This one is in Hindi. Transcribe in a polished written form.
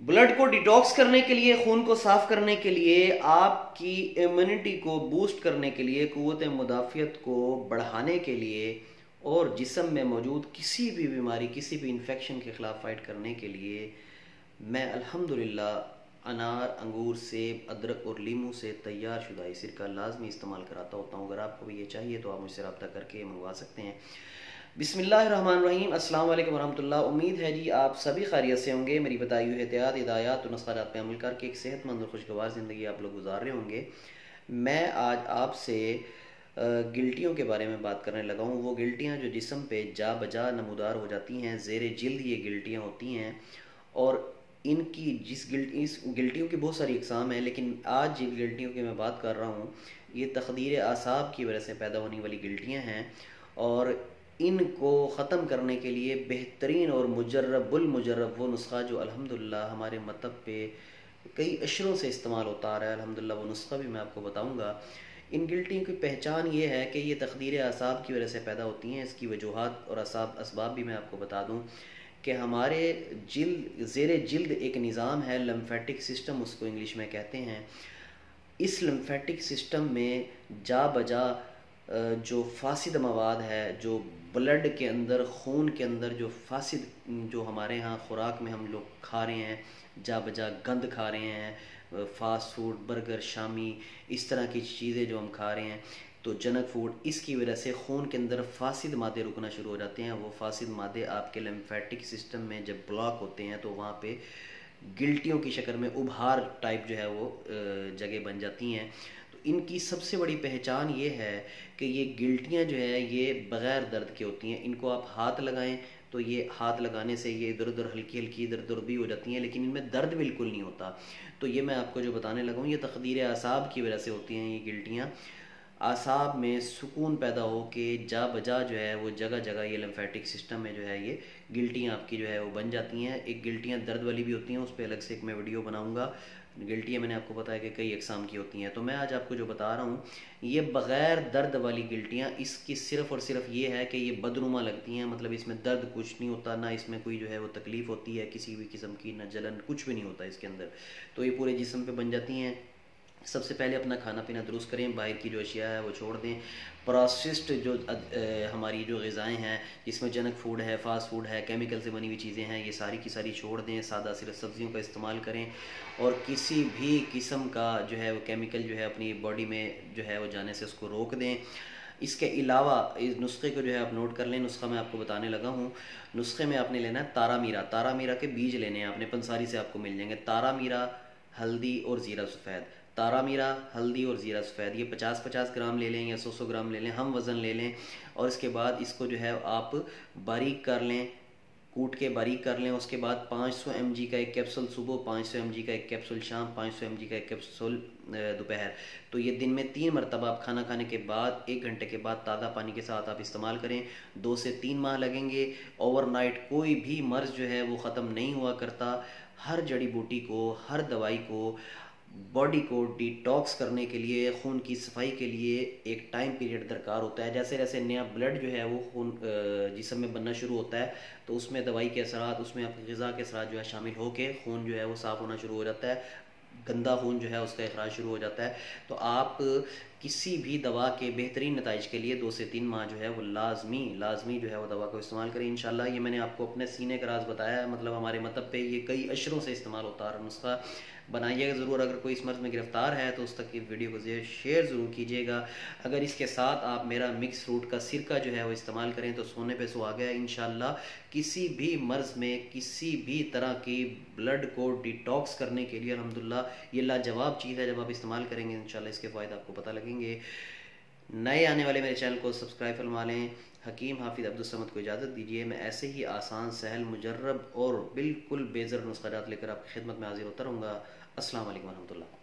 ब्लड को डिटॉक्स करने के लिए, खून को साफ करने के लिए, आपकी इम्यूनिटी को बूस्ट करने के लिए, क़ुव्वत मुदाफ़ियत को बढ़ाने के लिए और जिस्म में मौजूद किसी भी बीमारी, किसी भी इन्फेक्शन के ख़िलाफ़ फ़ाइट करने के लिए मैं अल्हम्दुलिल्लाह अनार, अंगूर, सेब, अदरक और लीमू से तैयार शुदा इस सिरका लाजमी इस्तेमाल कराता होता हूँ। अगर आपको भी ये चाहिए तो आप मुझसे रब्ता करके मंगवा सकते हैं। बिस्मिल्लाहिर्रहमानिर्रहीम, अस्सलाम वालेकुम वरहमतुल्लाह। उम्मीद है जी आप सभी खैरियत से होंगे। मेरी बताई हुई एहतियात, हिदायत और नुस्ख़ात पे अमल करके एक सेहतमंद और खुशगवार ज़िंदगी आप लोग गुजार रहे होंगे। मैं आज आपसे गिल्टियों के बारे में बात करने लगा हूँ। वो गिल्टियाँ जो जिस्म पे जा बजा नमूदार हो जाती हैं, ज़ेरे जिल्द ये गिल्टियाँ होती हैं और इनकी इस गिल्टियों की बहुत सारी अक़साम हैं, लेकिन आज जिन गिल्टियों की मैं बात कर रहा हूँ ये तक़दीर आसाब की वजह से पैदा होने वाली गिल्टियाँ हैं और इनको ख़त्म करने के लिए बेहतरीन और मुजर्रब वो नुस्ख़ा जो अल्हम्दुलिल्लाह हमारे मतब पे कई अशरों से इस्तेमाल होता आ रहा है, अल्हम्दुलिल्लाह वो नुस्ख़ा भी मैं आपको बताऊँगा। इन गिल्टियों की पहचान ये है कि ये तक़दीर आसाब की वजह से पैदा होती हैं। इसकी वजूहात और असबाब भी मैं आपको बता दूँ कि हमारे ज़ेरे जिल्द एक निज़ाम है, लिम्फेटिक सिस्टम उसको इंग्लिश में कहते हैं। इस लिम्फेटिक सिस्टम में जा बजा जो फासिद मवाद है, जो ब्लड के अंदर, खून के अंदर जो फासिद, जो हमारे यहाँ खुराक में हम लोग खा रहे हैं, जा बजा गंद खा रहे हैं, फ़ास्ट फूड, बर्गर, शामी, इस तरह की चीज़ें जो हम खा रहे हैं, तो जंक फूड, इसकी वजह से खून के अंदर फासिद मादे रुकना शुरू हो जाते हैं। वो फासिद मादे आपके लिम्फेटिक सिस्टम में जब ब्लॉक होते हैं तो वहाँ पे गिल्टियों की शक्ल में उभार टाइप जो है वो जगह बन जाती हैं। तो इनकी सबसे बड़ी पहचान ये है कि ये गिल्टियाँ जो है ये बग़ैर दर्द की होती हैं। इनको आप हाथ लगाएं तो ये हाथ लगाने से ये इधर उधर हल्की हल्की इधर उधर भी हो जाती हैं, लेकिन इनमें दर्द बिल्कुल नहीं होता। तो ये मैं आपको जो बताने लगा हूँ ये तक़दीर आसाब की वजह से होती हैं। ये गिल्टियाँ आसाब में सुकून पैदा हो के जा बजा जो है वो जगह जगह ये लिम्फेटिक सिस्टम में जो है ये गिल्टियाँ आपकी जो है वो बन जाती हैं। एक गिल्टियाँ दर्द वाली भी होती हैं, उस पर अलग से एक मैं वीडियो बनाऊँगा। गिल्टियाँ मैंने आपको बताया कि कई अक़साम की होती हैं। तो मैं आज आपको जो बता रहा हूँ ये बग़ैर दर्द वाली गिल्टियाँ, इसकी सिर्फ़ और सिर्फ ये है कि ये बदनुमा लगती हैं, मतलब इसमें दर्द कुछ नहीं होता, ना इसमें कोई जो है वो तकलीफ़ होती है किसी भी किस्म की, ना जलन, कुछ भी नहीं होता इसके अंदर। तो ये पूरे जिस्म पे बन जाती हैं। सबसे पहले अपना खाना पीना दुरुस्त करें, बाहर की जो अशिया है वो छोड़ दें। प्रोसेस्ड जो हमारी जो ग़िज़ाएँ हैं जिसमें जंक फूड है, फ़ास्ट फूड है, केमिकल से बनी हुई चीज़ें हैं, ये सारी की सारी छोड़ दें। सादा सिर्फ सब्ज़ियों का इस्तेमाल करें और किसी भी किस्म का जो है वो केमिकल जो है अपनी बॉडी में जो है वो जाने से उसको रोक दें। इसके अलावा इस नुस्खे को जो है आप नोट कर लें। नुस्खा मैं आपको बताने लगा हूँ। नुस्खे में आपने लेना है तारा मीरा। तारा मीरा के बीज लेने हैं आपने, पंसारी से आपको मिल जाएंगे। तारा मीरा, हल्दी और ज़ीरा सफ़ेद। तारा मीरा, हल्दी और ज़ीरा सफ़ेद, ये 50-50 ग्राम ले लें या 100-100 ग्राम ले लें, हम वज़न ले लें। और इसके बाद इसको जो है आप बारीक कर लें, कूट के बारीक कर लें। उसके बाद 500 mg का एक कैप्सूल सुबह, 500 mg का एक कैप्सूल शाम, 500 mg का एक कैप्सूल दोपहर। तो ये दिन में 3 मरतबा आप खाना खाने के बाद 1 घंटे के बाद ताज़ा पानी के साथ आप इस्तेमाल करें। 2 से 3 माह लगेंगे। ओवरनाइट कोई भी मर्ज़ जो है वो ख़त्म नहीं हुआ करता। हर जड़ी बूटी को, हर दवाई को, बॉडी को डिटॉक्स करने के लिए, खून की सफाई के लिए एक टाइम पीरियड दरकार होता है। जैसे जैसे नया ब्लड जो है वो खून जिस्म में बनना शुरू होता है तो उसमें दवाई के असरात, उसमें आपकी ग़िज़ा के असरात जो है शामिल होके खून जो है वो साफ़ होना शुरू हो जाता है, गंदा खून जो है उसका इखराज शुरू हो जाता है। तो आप किसी भी दवा के बेहतरीन नताइज के लिए 2 से 3 माह जो है वो लाजमी जो है वो दवा को इस्तेमाल करें इंशाल्लाह। ये मैंने आपको अपने सीने का राज बताया है, मतलब हमारे मतलब पे ये कई अशरों से इस्तेमाल होता है। नुस्खा बनाइएगा ज़रूर। अगर कोई इस मर्ज़ में गिरफ़्तार है तो उस तक इस वीडियो को शेयर ज़रूर कीजिएगा। अगर इसके साथ आप मेरा मिक्स फ्रूट का सिरका जो है वो इस्तेमाल करें तो सोने पे सुहागा है इंशाल्लाह। किसी भी मर्ज़ में, किसी भी तरह की ब्लड को डिटॉक्स करने के लिए अल्हम्दुलिल्लाह ये लाजवाब चीज़ है। जब आप इस्तेमाल करेंगे इंशाल्लाह इसके फ़ायदे आपको पता लगेंगे। नए आने वाले मेरे चैनल को सब्सक्राइब फरमा लें। हकीम हाफिज़ अब्दुल समद को इजाज़त दीजिए। मैं ऐसे ही आसान, सहल, मुजर्रब और बिल्कुल बेज़र नुस्ख़ात लेकर आपकी खिदमत में हाज़िर होता रहूँगा। अस्सलाम वालेकुम रहमतुल्लाह।